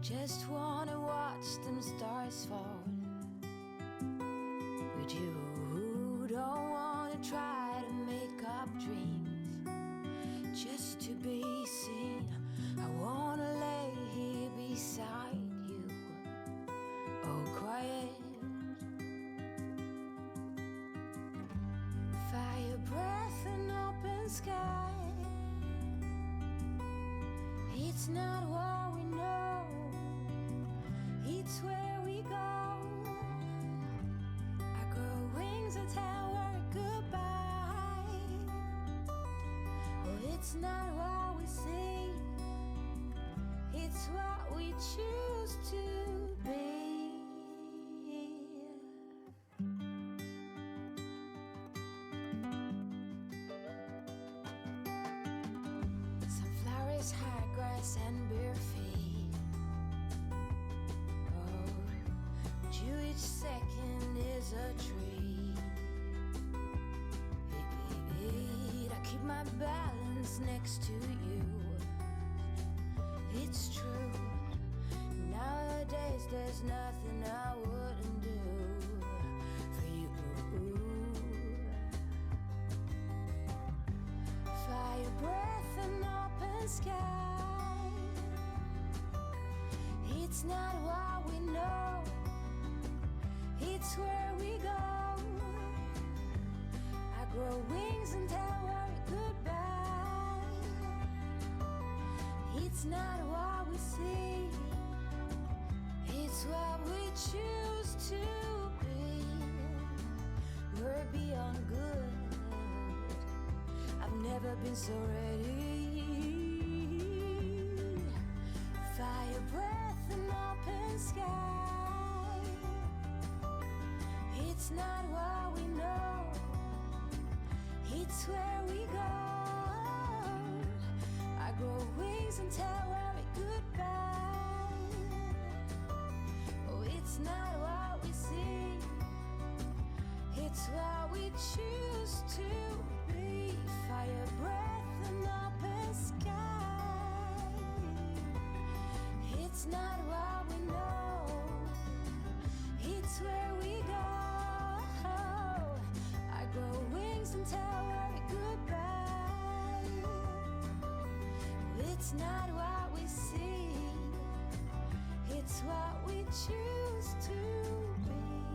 Just wanna watch them stars fall. But you don't wanna try to make up dreams just to be seen. I wanna lay here beside you, all quiet. Fire breath and open sky. It's not what we know, it's where we go. I grow wings and tell her goodbye. Oh, it's not what we see, it's what we choose to be. Sunflowers, high grass and bare feet. Oh, but you each second is a treat. I keep my balance next to you. It's true. Nowadays there's nothing I wouldn't do for you. Fire breath and open sky. It's not what we know, it's where we go. I grow wings and tell her goodbye. It's not what we see, it's what we choose to be. We're beyond good. I've never been so ready. Fire breath and open sky. It's not what we know, it's where we go. I grow wings and tell her goodbye. Oh, it's not what we see, it's what we choose to be. Fire breath and open sky. It's not what we know, it's where we go. I grow wings and tell her goodbye. It's not what we see, it's what we choose to be.